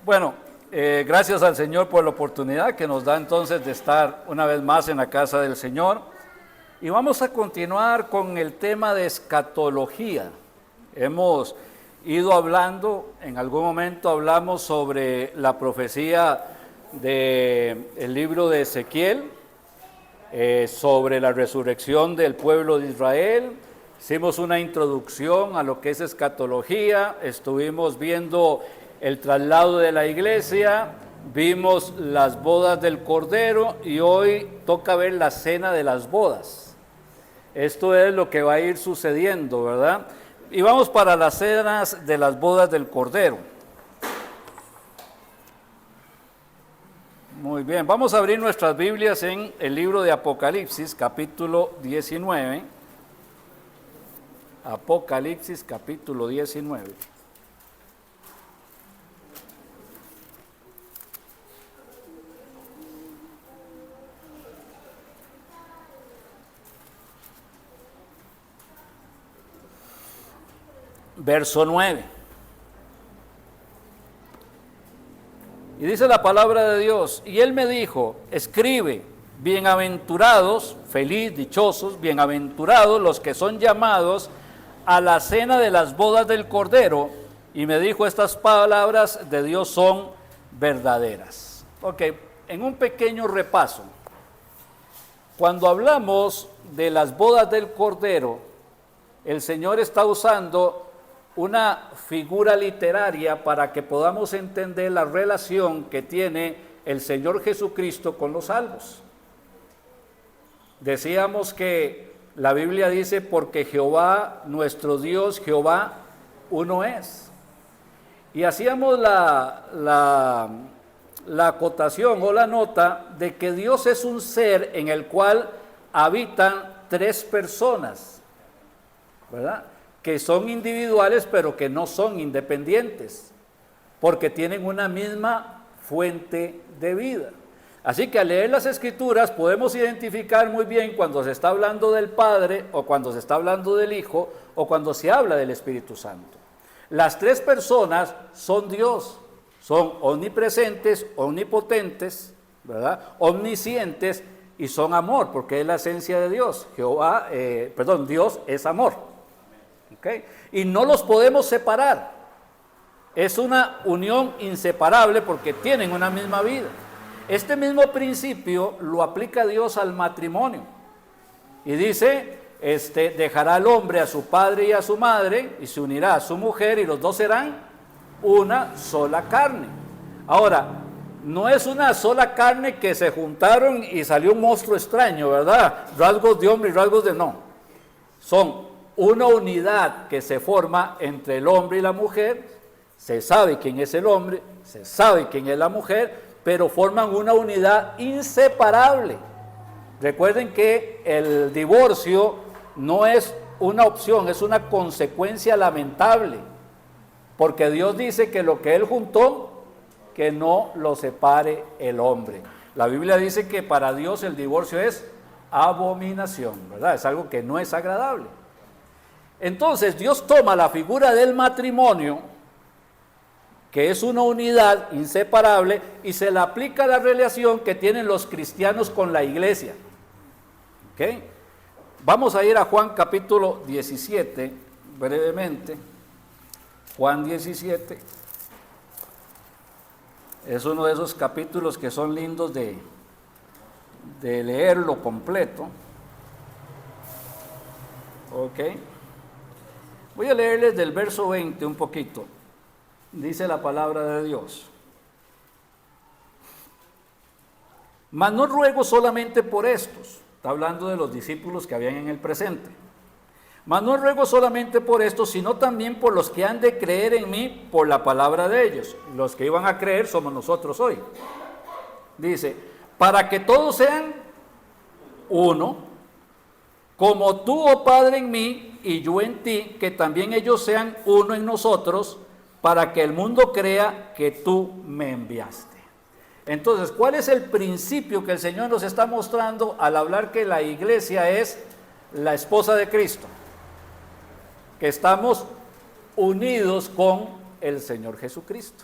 Bueno, gracias al Señor por la oportunidad que nos da entonces de estar una vez más en la casa del Señor. Y vamos a continuar con el tema de escatología. Hemos ido hablando, en algún momento hablamos sobre la profecía del libro de Ezequiel, sobre la resurrección del pueblo de Israel. Hicimos una introducción a lo que es escatología, estuvimos viendo el traslado de la iglesia, vimos las bodas del Cordero y hoy toca ver la cena de las bodas. Esto es lo que va a ir sucediendo, ¿verdad? Y vamos para las cenas de las bodas del Cordero. Muy bien, vamos a abrir nuestras Biblias en el libro de Apocalipsis, capítulo 19. Apocalipsis, capítulo 19. Verso 9. Y dice la palabra de Dios, y él me dijo, escribe, bienaventurados, feliz, dichosos, bienaventurados los que son llamados a la cena de las bodas del Cordero. Y me dijo, estas palabras de Dios son verdaderas. Ok, en un pequeño repaso, cuando hablamos de las bodas del Cordero, el Señor está usando una figura literaria para que podamos entender la relación que tiene el Señor Jesucristo con los salvos. Decíamos que la Biblia dice, porque Jehová, nuestro Dios, Jehová, uno es. Y hacíamos la acotación o la nota de que Dios es un ser en el cual habitan tres personas, ¿verdad? Que son individuales pero que no son independientes, porque tienen una misma fuente de vida. Así que al leer las Escrituras podemos identificar muy bien cuando se está hablando del Padre o cuando se está hablando del Hijo o cuando se habla del Espíritu Santo. Las tres personas son Dios, son omnipresentes, omnipotentes, ¿verdad? Omniscientes y son amor, porque es la esencia de Dios. Dios es amor. ¿Okay? Y no los podemos separar, es una unión inseparable porque tienen una misma vida. Este mismo principio lo aplica Dios al matrimonio y dice, dejará al hombre a su padre y a su madre y se unirá a su mujer y los dos serán una sola carne. Ahora, no es una sola carne que se juntaron y salió un monstruo extraño, ¿verdad? Rasgos de hombre y rasgos de no, son una unidad que se forma entre el hombre y la mujer. Se sabe quién es el hombre, se sabe quién es la mujer, pero forman una unidad inseparable. Recuerden que el divorcio no es una opción, es una consecuencia lamentable, porque Dios dice que lo que Él juntó, que no lo separe el hombre. La Biblia dice que para Dios el divorcio es abominación, ¿verdad? Es algo que no es agradable. Entonces Dios toma la figura del matrimonio, que es una unidad inseparable, y se la aplica a la relación que tienen los cristianos con la iglesia. ¿Okay? Vamos a ir a Juan capítulo 17, brevemente. Juan 17. Es uno de esos capítulos que son lindos de leerlo completo. Ok. Voy a leerles del verso 20 un poquito. Dice la palabra de Dios. Mas no ruego solamente por estos. Está hablando de los discípulos que habían en el presente. Mas no ruego solamente por estos, sino también por los que han de creer en mí por la palabra de ellos. Los que iban a creer somos nosotros hoy. Dice, para que todos sean uno, como tú, oh Padre, en mí y yo en ti, que también ellos sean uno en nosotros, para que el mundo crea que tú me enviaste. Entonces, ¿cuál es el principio que el Señor nos está mostrando al hablar que la iglesia es la esposa de Cristo? Que estamos unidos con el Señor Jesucristo.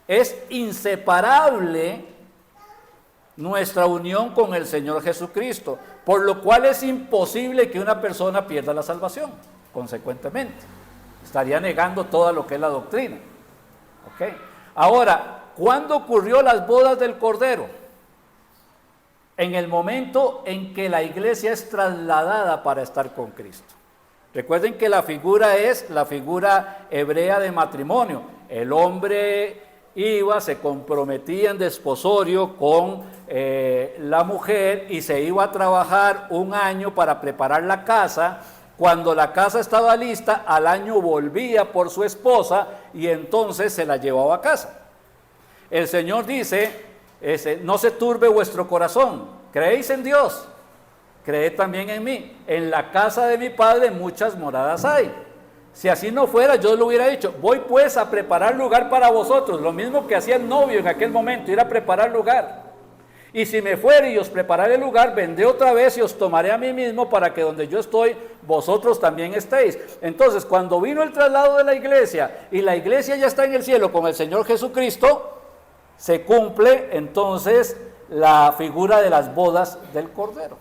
es inseparable nuestra unión con el Señor Jesucristo, por lo cual es imposible que una persona pierda la salvación, consecuentemente. Estaría negando todo lo que es la doctrina. ¿Ok? Ahora, ¿cuándo ocurrió las bodas del Cordero? En el momento en que la iglesia es trasladada para estar con Cristo. Recuerden que la figura es la figura hebrea de matrimonio. El hombre iba, se comprometía en desposorio con la mujer y se iba a trabajar un año para preparar la casa. Cuando la casa estaba lista, al año volvía por su esposa y entonces se la llevaba a casa. El Señor dice, no se turbe vuestro corazón, creéis en Dios, creed también en mí. En la casa de mi Padre muchas moradas hay. Si así no fuera, yo lo hubiera dicho, voy pues a preparar lugar para vosotros, lo mismo que hacía el novio en aquel momento, ir a preparar lugar. Y si me fuere y os prepararé el lugar, vendré otra vez y os tomaré a mí mismo para que donde yo estoy, vosotros también estéis. Entonces, cuando vino el traslado de la iglesia y la iglesia ya está en el cielo con el Señor Jesucristo, se cumple entonces la figura de las bodas del Cordero.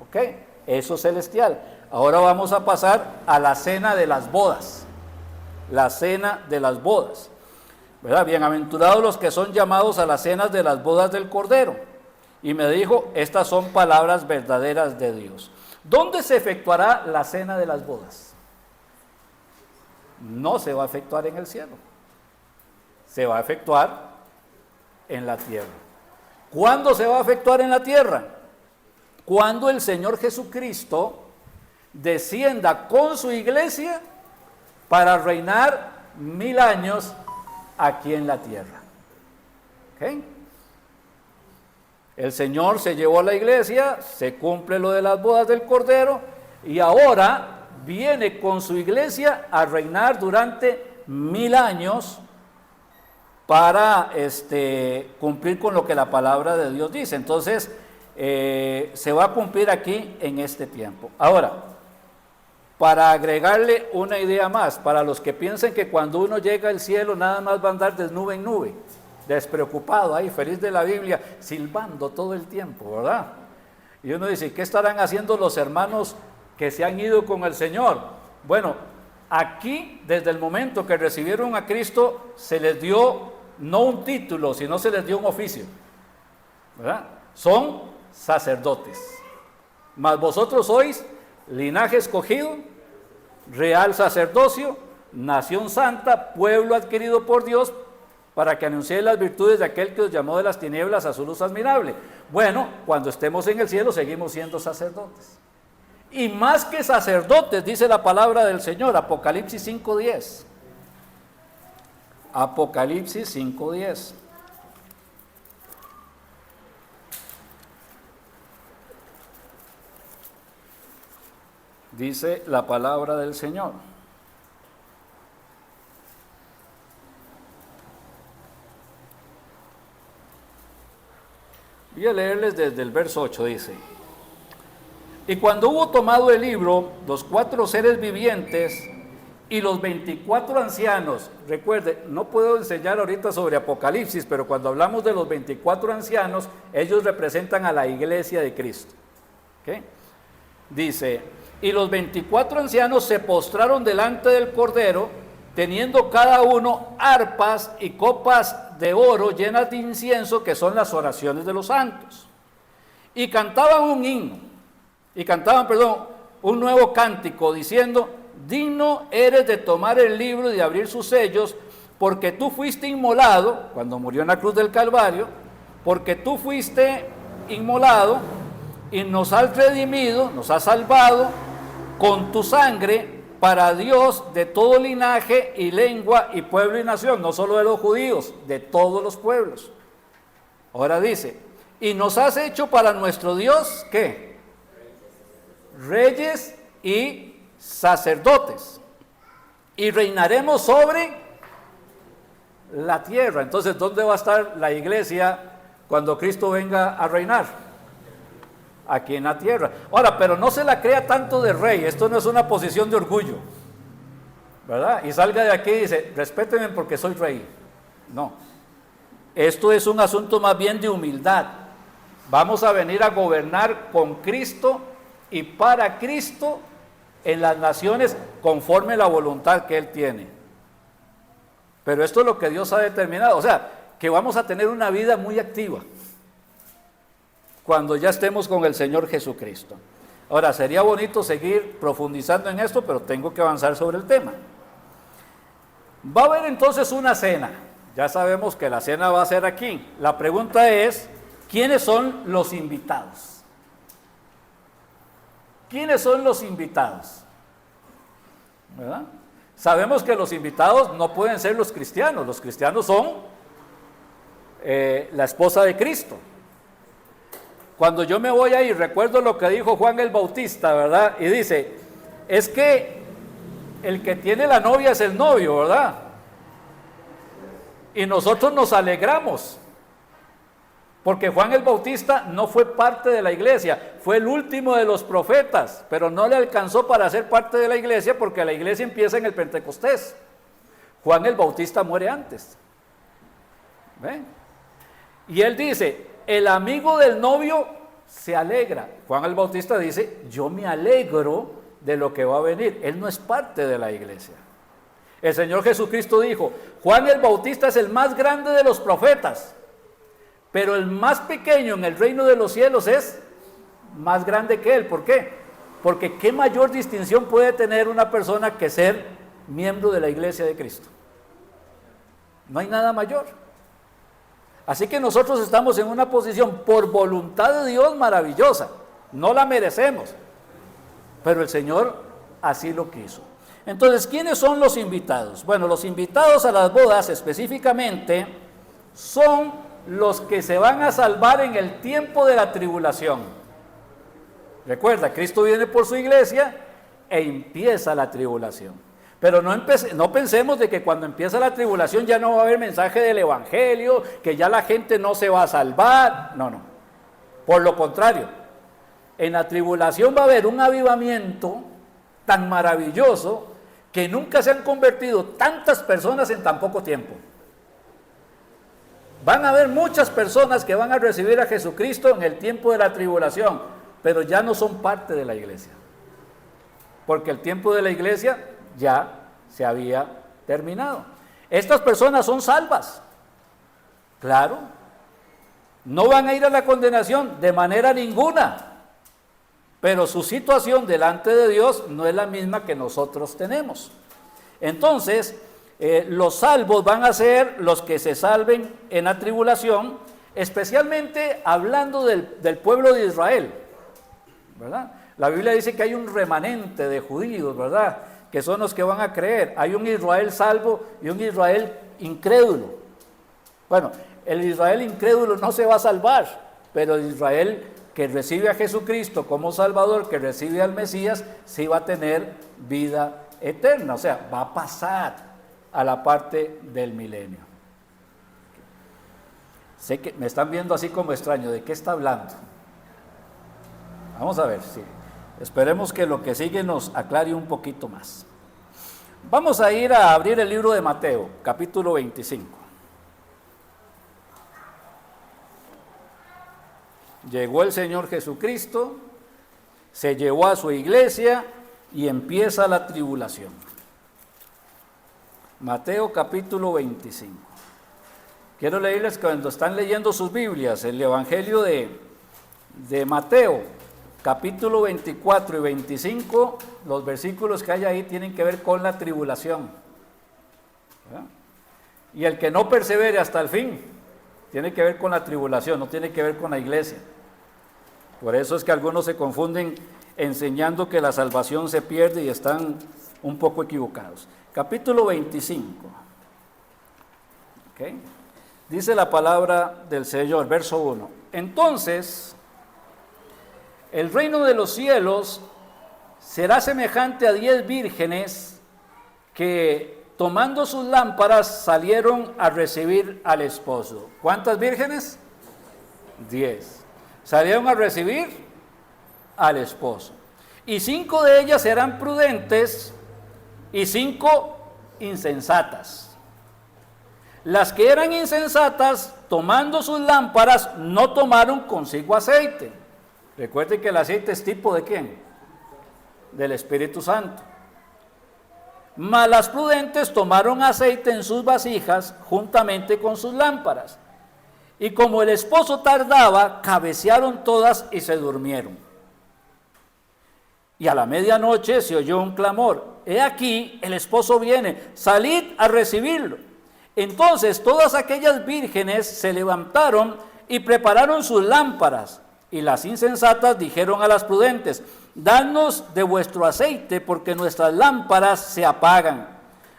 ¿Ok? Eso es celestial. Ahora vamos a pasar a la cena de las bodas. La cena de las bodas. ¿Verdad? Bienaventurados los que son llamados a las cenas de las bodas del Cordero. Y me dijo, estas son palabras verdaderas de Dios. ¿Dónde se efectuará la cena de las bodas? No se va a efectuar en el cielo. Se va a efectuar en la tierra. ¿Cuándo se va a efectuar en la tierra? Cuando el Señor Jesucristo descienda con su iglesia para reinar 1000 años aquí en la tierra. ¿Okay? El Señor se llevó a la iglesia, se cumple lo de las bodas del Cordero y ahora viene con su iglesia a reinar durante 1000 años para cumplir con lo que la palabra de Dios dice. Entonces, se va a cumplir aquí en este tiempo. Ahora, para agregarle una idea más, para los que piensen que cuando uno llega al cielo nada más va a andar de nube en nube, despreocupado ahí, feliz de la Biblia, silbando todo el tiempo, ¿verdad? Y uno dice, ¿qué estarán haciendo los hermanos que se han ido con el Señor? Bueno, aquí, desde el momento que recibieron a Cristo, se les dio no un título, sino se les dio un oficio, ¿verdad? Son sacerdotes. Mas vosotros sois linaje escogido, real sacerdocio, nación santa, pueblo adquirido por Dios, para que anunciéis las virtudes de aquel que os llamó de las tinieblas a su luz admirable. Bueno, cuando estemos en el cielo seguimos siendo sacerdotes. Y más que sacerdotes, dice la palabra del Señor, Apocalipsis 5:10. Apocalipsis 5:10. Dice la palabra del Señor. Voy a leerles desde el verso 8, dice: y cuando hubo tomado el libro, los 4 seres vivientes y los 24 ancianos, recuerde, no puedo enseñar ahorita sobre Apocalipsis, pero cuando hablamos de los 24 ancianos, ellos representan a la iglesia de Cristo. ¿Okay? Dice, y los 24 ancianos se postraron delante del Cordero, teniendo cada uno arpas y copas de oro llenas de incienso, que son las oraciones de los santos. Y cantaban un himno, un nuevo cántico, diciendo, digno eres de tomar el libro y de abrir sus sellos, porque tú fuiste inmolado, cuando murió en la cruz del Calvario, porque tú fuiste inmolado y nos has redimido, nos has salvado con tu sangre para Dios de todo linaje y lengua y pueblo y nación, no solo de los judíos, de todos los pueblos. Ahora dice, y nos has hecho para nuestro Dios, ¿qué? Reyes y sacerdotes, y reinaremos sobre la tierra. Entonces, ¿dónde va a estar la iglesia cuando Cristo venga a reinar? Aquí en la tierra. Ahora, pero no se la crea tanto de rey, esto no es una posición de orgullo, ¿verdad? Y salga de aquí y dice, respétenme porque soy rey. No. Esto es un asunto más bien de humildad. Vamos a venir a gobernar con Cristo y para Cristo en las naciones conforme la voluntad que Él tiene. Pero esto es lo que Dios ha determinado. O sea, que vamos a tener una vida muy activa cuando ya estemos con el Señor Jesucristo. Ahora, sería bonito seguir profundizando en esto, pero tengo que avanzar sobre el tema. Va a haber entonces una cena. Ya sabemos que la cena va a ser aquí. La pregunta es, ¿quiénes son los invitados? ¿Quiénes son los invitados? ¿Verdad? Sabemos que los invitados no pueden ser los cristianos son la esposa de Cristo. Cuando yo me voy ahí, recuerdo lo que dijo Juan el Bautista, ¿verdad? Y dice, es que el que tiene la novia es el novio, ¿verdad? Y nosotros nos alegramos, porque Juan el Bautista no fue parte de la iglesia, fue el último de los profetas, pero no le alcanzó para ser parte de la iglesia, porque la iglesia empieza en el Pentecostés. Juan el Bautista muere antes. ¿Ven? Y él dice, el amigo del novio se alegra. Juan el Bautista dice, yo me alegro de lo que va a venir. Él no es parte de la iglesia. El Señor Jesucristo dijo, Juan el Bautista es el más grande de los profetas, pero el más pequeño en el reino de los cielos es más grande que él. ¿Por qué? Porque qué mayor distinción puede tener una persona que ser miembro de la iglesia de Cristo. No hay nada mayor. Así que nosotros estamos en una posición por voluntad de Dios maravillosa. No la merecemos, pero el Señor así lo quiso. Entonces, ¿quiénes son los invitados? Bueno, los invitados a las bodas específicamente son los que se van a salvar en el tiempo de la tribulación. Recuerda, Cristo viene por su iglesia e empieza la tribulación. Pero no pensemos de que cuando empieza la tribulación ya no va a haber mensaje del evangelio, que ya la gente no se va a salvar. No. Por lo contrario, en la tribulación va a haber un avivamiento tan maravilloso que nunca se han convertido tantas personas en tan poco tiempo. Van a haber muchas personas que van a recibir a Jesucristo en el tiempo de la tribulación, pero ya no son parte de la iglesia, porque el tiempo de la iglesia ya se había terminado. Estas personas son salvas, claro, no van a ir a la condenación de manera ninguna, pero su situación delante de Dios no es la misma que nosotros tenemos. Entonces, los salvos van a ser los que se salven en la tribulación, especialmente hablando del pueblo de Israel, ¿verdad? La Biblia dice que hay un remanente de judíos, ¿verdad?, que son los que van a creer. Hay un Israel salvo y un Israel incrédulo. Bueno, el Israel incrédulo no se va a salvar, pero el Israel que recibe a Jesucristo como Salvador, que recibe al Mesías, sí va a tener vida eterna, o sea, va a pasar a la parte del milenio. Sé que me están viendo así como extraño, ¿de qué está hablando? Vamos a ver, sí. Esperemos que lo que sigue nos aclare un poquito más. Vamos a ir a abrir el libro de Mateo, capítulo 25. Llegó el Señor Jesucristo, se llevó a su iglesia y empieza la tribulación. Mateo capítulo 25. Quiero leerles cuando están leyendo sus Biblias, el Evangelio de Mateo, capítulo 24 y 25, los versículos que hay ahí tienen que ver con la tribulación. ¿Verdad? Y el que no persevere hasta el fin, tiene que ver con la tribulación, no tiene que ver con la iglesia. Por eso es que algunos se confunden enseñando que la salvación se pierde y están un poco equivocados. Capítulo 25. ¿Okay? Dice la palabra del Señor, verso 1. Entonces, el reino de los cielos será semejante a 10 vírgenes que tomando sus lámparas salieron a recibir al esposo. ¿Cuántas vírgenes? 10. Salieron a recibir al esposo. Y 5 de ellas eran prudentes y 5 insensatas. Las que eran insensatas, tomando sus lámparas, no tomaron consigo aceite. Recuerden que el aceite es tipo ¿de quién? Del Espíritu Santo. Mas las prudentes tomaron aceite en sus vasijas juntamente con sus lámparas. Y como el esposo tardaba, cabecearon todas y se durmieron. Y a la medianoche se oyó un clamor: he aquí, el esposo viene, salid a recibirlo. Entonces todas aquellas vírgenes se levantaron y prepararon sus lámparas. Y las insensatas dijeron a las prudentes: dadnos de vuestro aceite, porque nuestras lámparas se apagan.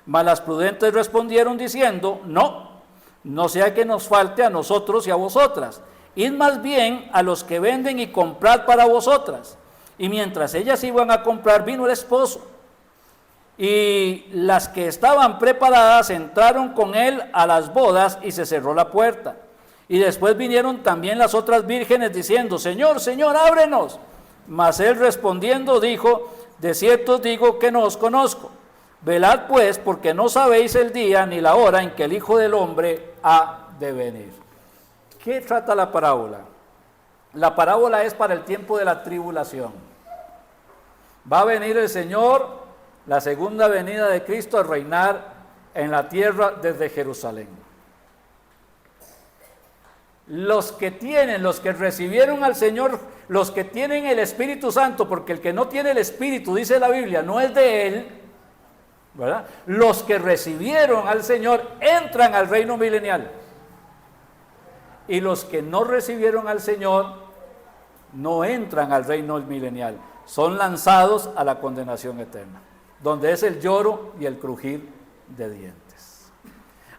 Mas las prudentes respondieron diciendo: no sea que nos falte a nosotros y a vosotras. Id más bien a los que venden y comprad para vosotras. Y mientras ellas iban a comprar, vino el esposo. Y las que estaban preparadas entraron con él a las bodas y se cerró la puerta. Y después vinieron también las otras vírgenes diciendo: Señor, Señor, ábrenos. Mas él respondiendo dijo: de cierto os digo que no os conozco. Velad pues, porque no sabéis el día ni la hora en que el Hijo del Hombre ha de venir. ¿Qué trata la parábola? La parábola es para el tiempo de la tribulación. Va a venir el Señor, la segunda venida de Cristo, a reinar en la tierra desde Jerusalén. Los que recibieron al Señor, los que tienen el Espíritu Santo, porque el que no tiene el Espíritu, dice la Biblia, no es de Él, ¿verdad? Los que recibieron al Señor entran al reino milenial. Y los que no recibieron al Señor no entran al reino milenial. Son lanzados a la condenación eterna, donde es el lloro y el crujir de dientes.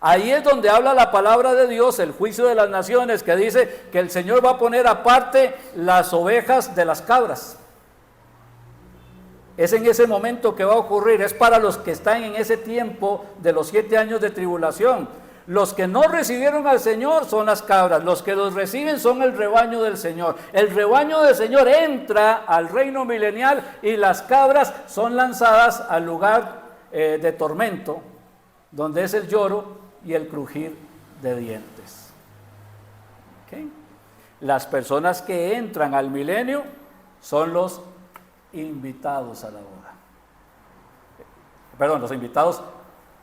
Ahí es donde habla la palabra de Dios, el juicio de las naciones, que dice que el Señor va a poner aparte las ovejas de las cabras. Es en ese momento que va a ocurrir, es para los que están en ese tiempo de los 7 años de tribulación. Los que no recibieron al Señor son las cabras, los que los reciben son el rebaño del Señor. El rebaño del Señor entra al reino milenial y las cabras son lanzadas al lugar de tormento, donde es el lloro y el crujir de dientes. ¿Okay? Las personas que entran al milenio son los invitados a la boda. Perdón, los invitados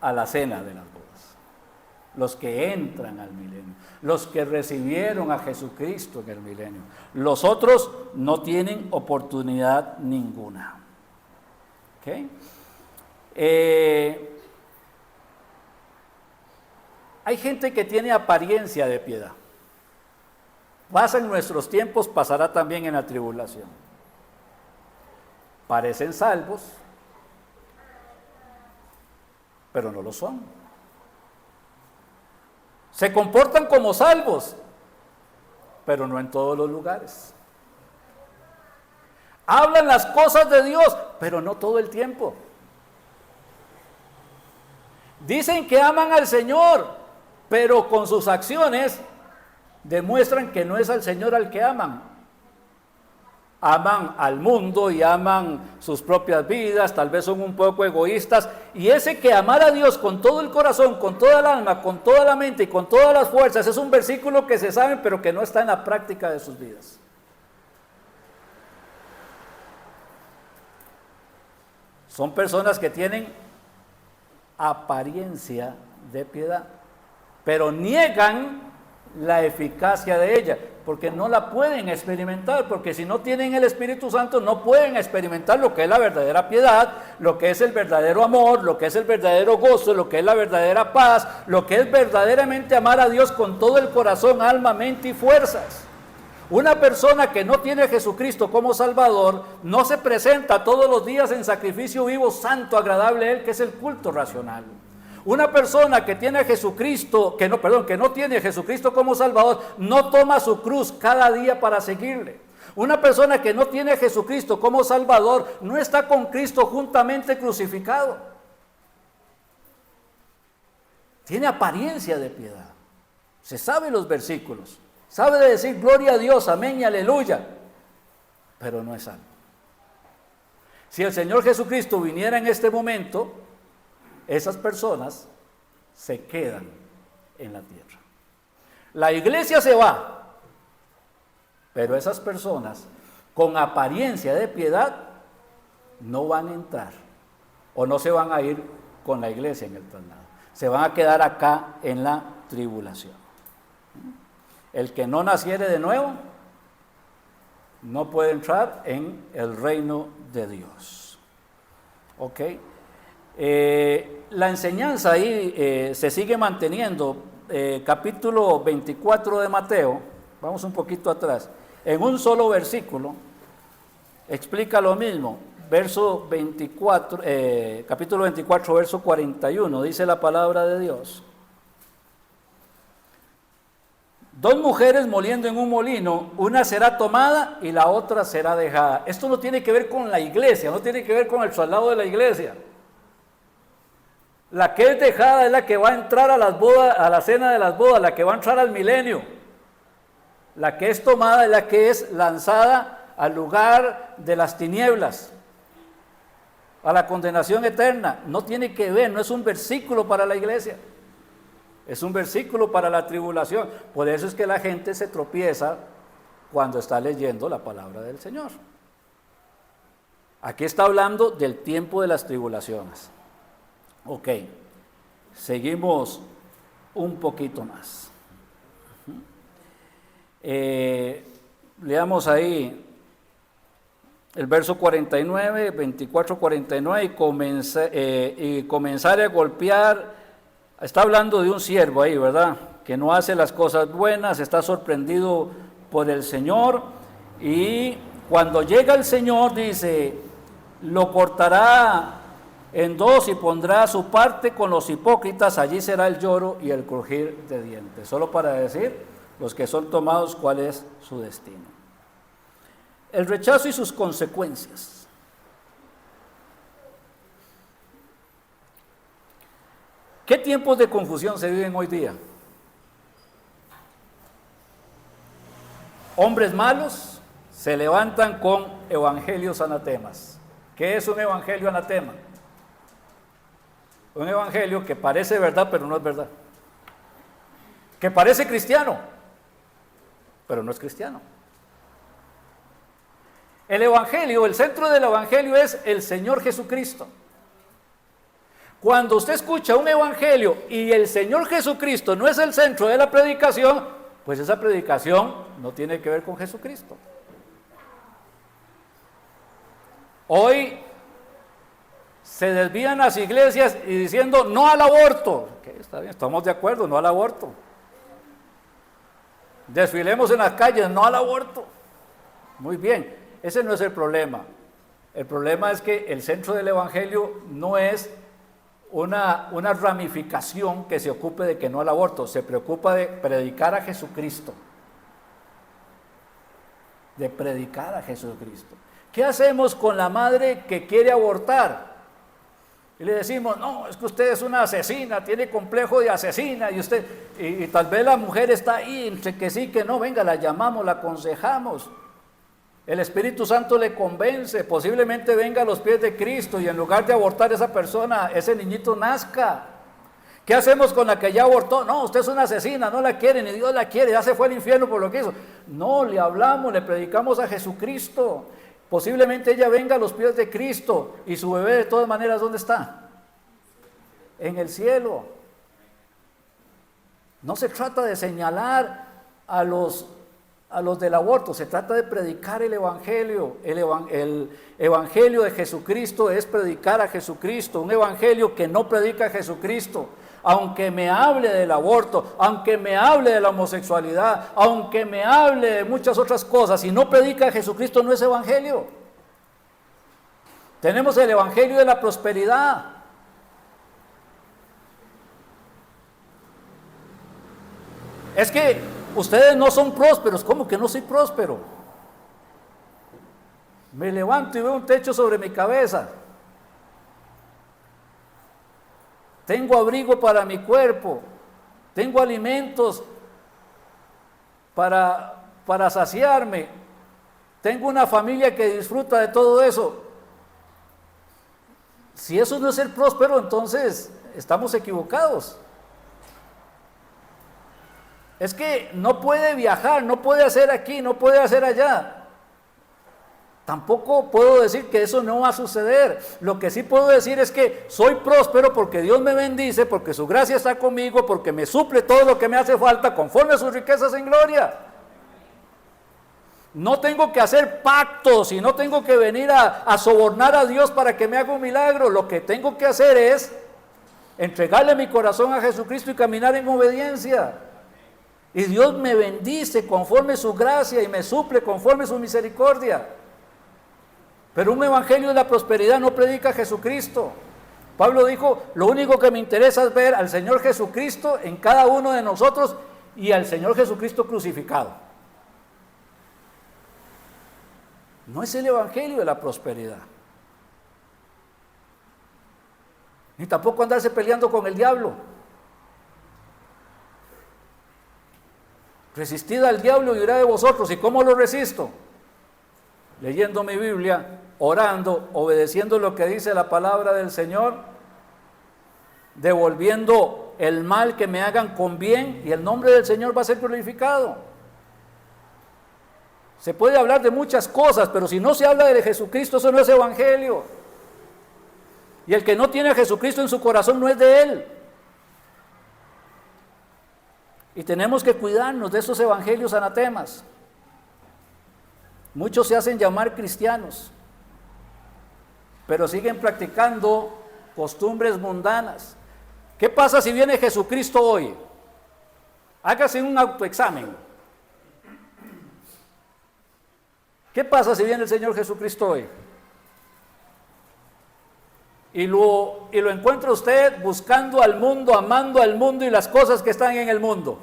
a la cena de las bodas. Los que entran al milenio, los que recibieron a Jesucristo en el milenio. Los otros no tienen oportunidad ninguna. ¿Okay? Hay gente que tiene apariencia de piedad. Pasa en nuestros tiempos, pasará también en la tribulación. Parecen salvos, pero no lo son. Se comportan como salvos, pero no en todos los lugares. Hablan las cosas de Dios, pero no todo el tiempo. Dicen que aman al Señor, pero con sus acciones demuestran que no es al Señor al que aman. Aman al mundo y aman sus propias vidas, tal vez son un poco egoístas, y ese que amar a Dios con todo el corazón, con toda el alma, con toda la mente y con todas las fuerzas, es un versículo que se sabe pero que no está en la práctica de sus vidas. Son personas que tienen apariencia de piedad, pero niegan la eficacia de ella, porque no la pueden experimentar, porque si no tienen el Espíritu Santo no pueden experimentar lo que es la verdadera piedad, lo que es el verdadero amor, lo que es el verdadero gozo, lo que es la verdadera paz, lo que es verdaderamente amar a Dios con todo el corazón, alma, mente y fuerzas. Una persona que no tiene a Jesucristo como Salvador no se presenta todos los días en sacrificio vivo, santo, agradable a Él, que es el culto racional. Una persona que tiene a Jesucristo, que no tiene a Jesucristo como Salvador, no toma su cruz cada día para seguirle. Una persona que no tiene a Jesucristo como Salvador, no está con Cristo juntamente crucificado. Tiene apariencia de piedad. Se sabe los versículos. Sabe de decir gloria a Dios, amén y aleluya. Pero no es salvo. Si el Señor Jesucristo viniera en este momento, esas personas se quedan en la tierra. La iglesia se va, pero esas personas con apariencia de piedad no van a entrar o no se van a ir con la iglesia en el traslado. Se van a quedar acá en la tribulación. El que no naciere de nuevo no puede entrar en el reino de Dios. ¿Ok? La enseñanza ahí se sigue manteniendo. Capítulo 24 de Mateo, vamos un poquito atrás, en un solo versículo, explica lo mismo. Verso 24, capítulo 24, verso 41, dice la palabra de Dios. 2 mujeres moliendo en un molino, una será tomada y la otra será dejada. Esto no tiene que ver con la iglesia, no tiene que ver con el traslado de la iglesia. La que es dejada es la que va a entrar a las bodas, a la cena de las bodas, la que va a entrar al milenio. La que es tomada es la que es lanzada al lugar de las tinieblas, a la condenación eterna. No tiene que ver, no es un versículo para la iglesia, es un versículo para la tribulación. Por eso es que la gente se tropieza cuando está leyendo la palabra del Señor. Aquí está hablando del tiempo de las tribulaciones. Ok, seguimos un poquito más. Leamos ahí el verso 49, 24, 49, y comenzar a golpear. Está hablando de un siervo ahí, ¿verdad? Que no hace las cosas buenas, está sorprendido por el Señor, y cuando llega el Señor dice, lo cortará en dos y pondrá su parte con los hipócritas, allí será el lloro y el crujir de dientes. Solo para decir, los que son tomados, cuál es su destino. El rechazo y sus consecuencias. ¿Qué tiempos de confusión se viven hoy día? Hombres malos se levantan con evangelios anatemas. ¿Qué es un evangelio anatema? Un evangelio que parece verdad, pero no es verdad. Que parece cristiano, pero no es cristiano. El evangelio, el centro del evangelio es el Señor Jesucristo. Cuando usted escucha un evangelio y el Señor Jesucristo no es el centro de la predicación, pues esa predicación no tiene que ver con Jesucristo. Hoy se desvían las iglesias y diciendo no al aborto. Okay, está bien, estamos de acuerdo, no al aborto. Desfilemos en las calles, no al aborto. Muy bien, ese no es el problema. El problema es que el centro del evangelio no es una ramificación que se ocupe de que no al aborto, se preocupa de predicar a Jesucristo. De predicar a Jesucristo. ¿Qué hacemos con la madre que quiere abortar? Y le decimos, no, es que usted es una asesina, tiene complejo de asesina, y tal vez la mujer está ahí, entre que sí, que no, venga, la llamamos, la aconsejamos. El Espíritu Santo le convence, posiblemente venga a los pies de Cristo y en lugar de abortar esa persona, ese niñito nazca. ¿Qué hacemos con la que ya abortó? No, usted es una asesina, no la quiere, ni Dios la quiere, ya se fue al infierno por lo que hizo. No, le hablamos, le predicamos a Jesucristo. Posiblemente ella venga a los pies de Cristo y su bebé de todas maneras, ¿dónde está? En el cielo. No se trata de señalar a los del aborto, se trata de predicar el evangelio. El evangelio de Jesucristo es predicar a Jesucristo. Un evangelio que no predica a Jesucristo, aunque me hable del aborto, aunque me hable de la homosexualidad, aunque me hable de muchas otras cosas, si no predica a Jesucristo no es evangelio. Tenemos el evangelio de la prosperidad. Es que ustedes no son prósperos. ¿Cómo que no soy próspero? Me levanto y veo un techo sobre mi cabeza. Tengo abrigo para mi cuerpo. Tengo alimentos para saciarme. Tengo una familia que disfruta de todo eso. Si eso no es ser próspero, entonces estamos equivocados. es que no puede viajar, no puede hacer aquí, no puede hacer allá. Tampoco puedo decir que eso no va a suceder. Lo que sí puedo decir es que soy próspero porque Dios me bendice, porque su gracia está conmigo, porque me suple todo lo que me hace falta conforme a sus riquezas en gloria. No tengo que hacer pactos y no tengo que venir a sobornar a Dios para que me haga un milagro. Lo que tengo que hacer es entregarle mi corazón a Jesucristo y caminar en obediencia. Y Dios me bendice conforme su gracia y me suple conforme su misericordia. Pero un evangelio de la prosperidad no predica a Jesucristo. Pablo dijo, lo único que me interesa es ver al Señor Jesucristo en cada uno de nosotros y al Señor Jesucristo crucificado. No es el evangelio de la prosperidad. Ni tampoco andarse peleando con el diablo. Resistid al diablo y huirá de vosotros. ¿Y cómo lo resisto? Leyendo mi Biblia, orando, obedeciendo lo que dice la palabra del Señor, devolviendo el mal que me hagan con bien, y el nombre del Señor va a ser glorificado. Se puede hablar de muchas cosas, pero si no se habla de Jesucristo, eso no es evangelio. Y el que no tiene a Jesucristo en su corazón no es de él. Y tenemos que cuidarnos de esos evangelios anatemas. Muchos se hacen llamar cristianos, pero siguen practicando costumbres mundanas. ¿Qué pasa si viene Jesucristo hoy? Hágase un autoexamen. ¿Qué pasa si viene el Señor Jesucristo hoy? Y lo encuentra usted buscando al mundo, amando al mundo y las cosas que están en el mundo.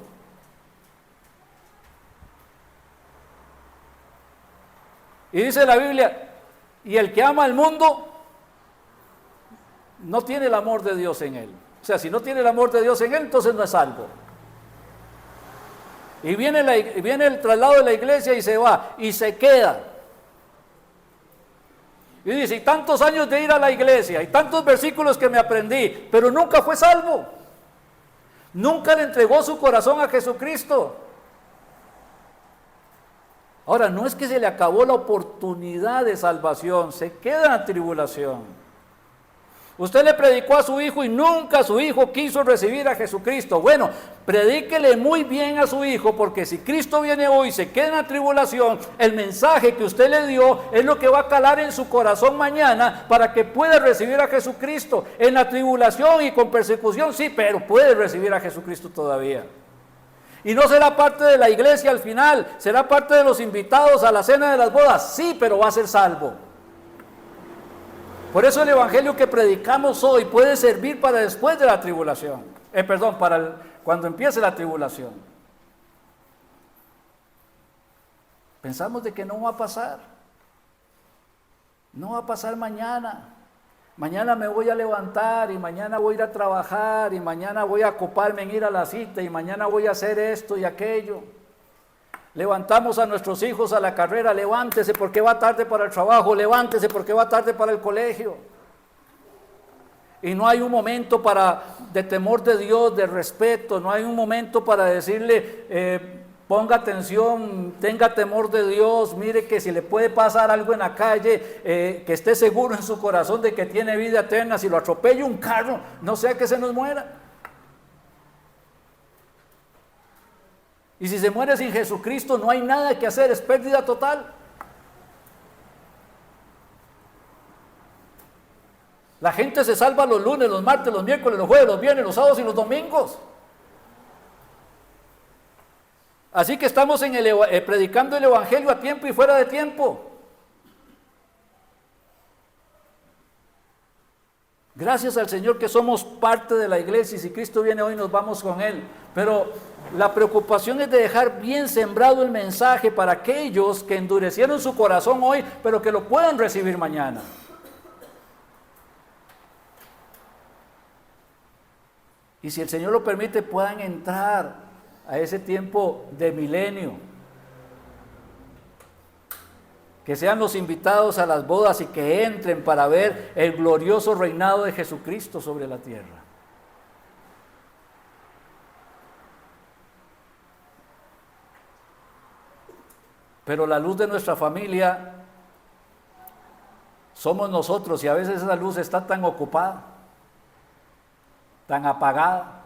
Y dice la Biblia, y el que ama al mundo no tiene el amor de Dios en él. O sea, si no tiene el amor de Dios en él, entonces no es salvo. Y viene el traslado de la iglesia y se va, y se queda. Y dice, y tantos años de ir a la iglesia, y tantos versículos que me aprendí, pero nunca fue salvo. Nunca le entregó su corazón a Jesucristo. Ahora, no es que se le acabó la oportunidad de salvación, se queda en la tribulación. Usted le predicó a su hijo y nunca su hijo quiso recibir a Jesucristo. Bueno, predíquele muy bien a su hijo, porque si Cristo viene hoy y se queda en la tribulación, el mensaje que usted le dio es lo que va a calar en su corazón mañana para que pueda recibir a Jesucristo. En la tribulación y con persecución, sí, pero puede recibir a Jesucristo todavía. Y no será parte de la iglesia al final, será parte de los invitados a la cena de las bodas, sí, pero va a ser salvo. Por eso el evangelio que predicamos hoy puede servir para después de la tribulación, cuando empiece la tribulación. Pensamos de que no va a pasar, no va a pasar mañana. Mañana me voy a levantar y mañana voy a ir a trabajar y mañana voy a ocuparme en ir a la cita y mañana voy a hacer esto y aquello. Levantamos a nuestros hijos a la carrera, levántese porque va tarde para el trabajo, levántese porque va tarde para el colegio. Y no hay un momento de temor de Dios, de respeto, no hay un momento para decirle, ponga atención, tenga temor de Dios, mire que si le puede pasar algo en la calle, que esté seguro en su corazón de que tiene vida eterna, si lo atropella un carro, no sea que se nos muera. Y si se muere sin Jesucristo, no hay nada que hacer, es pérdida total. La gente se salva los lunes, los martes, los miércoles, los jueves, los viernes, los sábados y los domingos. Así que estamos predicando el evangelio a tiempo y fuera de tiempo. Gracias al Señor que somos parte de la iglesia y si Cristo viene hoy nos vamos con Él. Pero la preocupación es de dejar bien sembrado el mensaje para aquellos que endurecieron su corazón hoy, pero que lo puedan recibir mañana. Y si el Señor lo permite, puedan entrar a ese tiempo de milenio. Que sean los invitados a las bodas y que entren para ver el glorioso reinado de Jesucristo sobre la tierra. pero la luz de nuestra familia somos nosotros, y a veces esa luz está tan ocupada, tan apagada.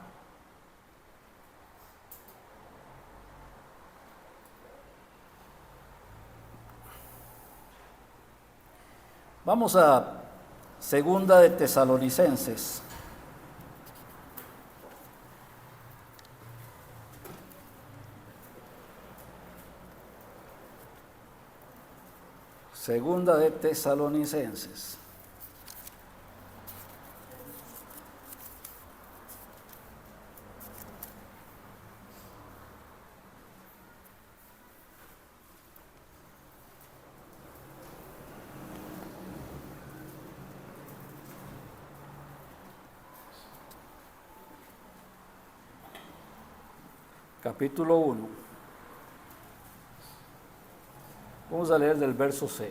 Vamos a Segunda de Tesalonicenses. Segunda de Tesalonicenses. Capítulo 1. Vamos a leer del verso 6.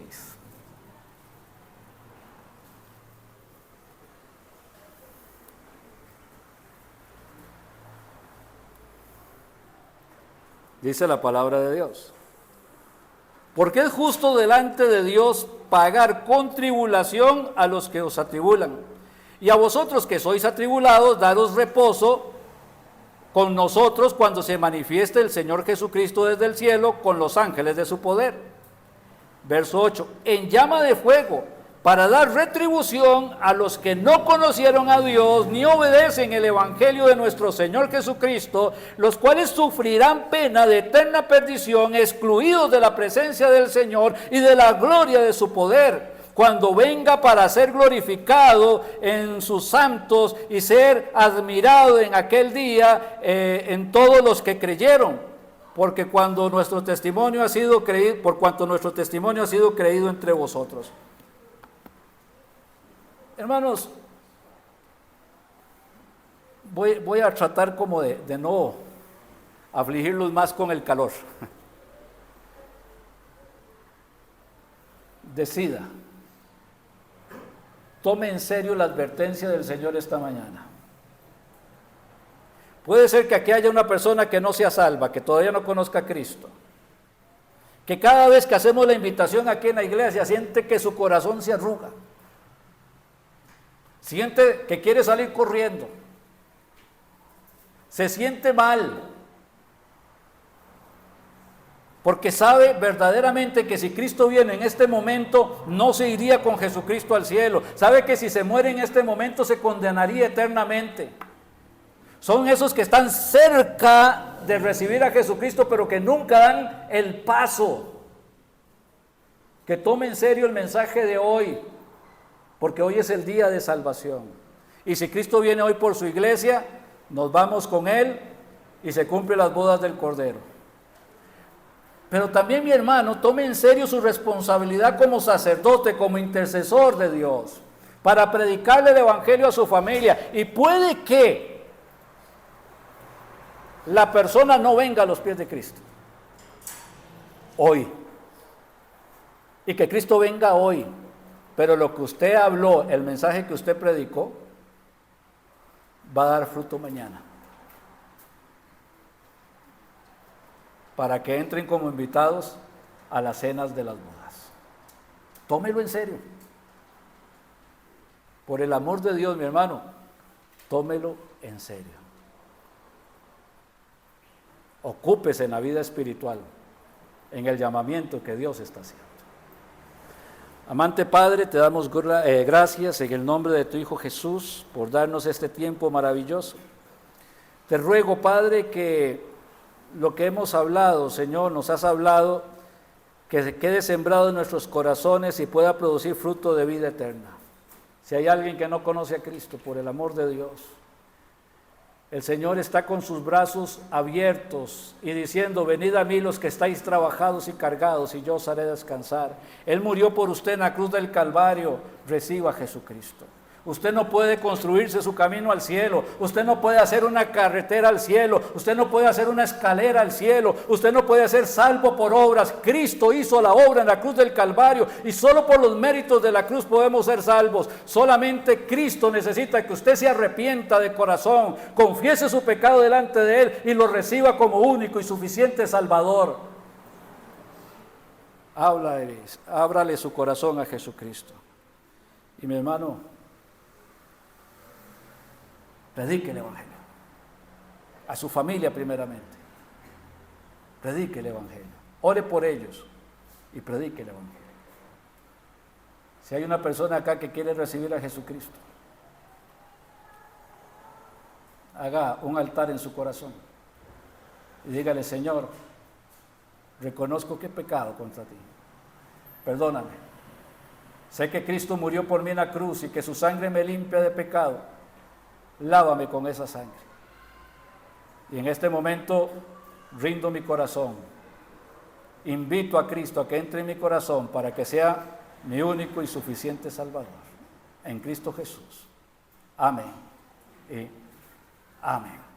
Dice la palabra de Dios: porque es justo delante de Dios pagar con tribulación a los que os atribulan, y a vosotros que sois atribulados, daros reposo con nosotros cuando se manifieste el Señor Jesucristo desde el cielo con los ángeles de su poder. Verso 8, en llama de fuego, para dar retribución a los que no conocieron a Dios ni obedecen el evangelio de nuestro Señor Jesucristo, los cuales sufrirán pena de eterna perdición, excluidos de la presencia del Señor y de la gloria de su poder, cuando venga para ser glorificado en sus santos y ser admirado en aquel día en todos los que creyeron, porque cuando nuestro testimonio ha sido creído, por cuanto nuestro testimonio ha sido creído entre vosotros. Hermanos, voy a tratar como de no afligirlos más con el calor. Decida. Tome en serio la advertencia del Señor esta mañana. Puede ser que aquí haya una persona que no sea salva, que todavía no conozca a Cristo, que cada vez que hacemos la invitación aquí en la iglesia siente que su corazón se arruga, siente que quiere salir corriendo, se siente mal, porque sabe verdaderamente que si Cristo viene en este momento, no se iría con Jesucristo al cielo. Sabe que si se muere en este momento, se condenaría eternamente. Son esos que están cerca de recibir a Jesucristo, pero que nunca dan el paso. Que tome en serio el mensaje de hoy, porque hoy es el día de salvación. Y si Cristo viene hoy por su iglesia, nos vamos con Él y se cumplen las bodas del Cordero. Pero también, mi hermano, tome en serio su responsabilidad como sacerdote, como intercesor de Dios, para predicarle el evangelio a su familia. Y puede que la persona no venga a los pies de Cristo hoy, y que Cristo venga hoy, pero lo que usted habló, el mensaje que usted predicó, va a dar fruto mañana, para que entren como invitados a las cenas de las bodas. Tómelo en serio. Por el amor de Dios, mi hermano, tómelo en serio. Ocúpese en la vida espiritual, en el llamamiento que Dios está haciendo. Amante Padre, te damos gracias en el nombre de tu Hijo Jesús por darnos este tiempo maravilloso. Te ruego, Padre, que lo que hemos hablado, Señor, nos has hablado, que se quede sembrado en nuestros corazones y pueda producir fruto de vida eterna. Si hay alguien que no conoce a Cristo, por el amor de Dios, el Señor está con sus brazos abiertos y diciendo: venid a mí los que estáis trabajados y cargados, y yo os haré descansar. Él murió por usted en la cruz del Calvario. Reciba a Jesucristo. Usted no puede construirse su camino al cielo, usted no puede hacer una carretera al cielo, usted no puede hacer una escalera al cielo, usted no puede ser salvo por obras. Cristo hizo la obra en la cruz del Calvario y solo por los méritos de la cruz podemos ser salvos. Solamente Cristo necesita que usted se arrepienta de corazón, confiese su pecado delante de Él y lo reciba como único y suficiente Salvador. ábrale su corazón a Jesucristo. Y mi hermano, predique el Evangelio. A su familia primeramente. Predique el Evangelio. Ore por ellos y predique el Evangelio. Si hay una persona acá que quiere recibir a Jesucristo, haga un altar en su corazón y dígale: Señor, reconozco que he pecado contra ti. Perdóname. Sé que Cristo murió por mí en la cruz y que su sangre me limpia de pecado. Lávame con esa sangre. Y en este momento rindo mi corazón. Invito a Cristo a que entre en mi corazón para que sea mi único y suficiente Salvador. En Cristo Jesús. Amén y amén.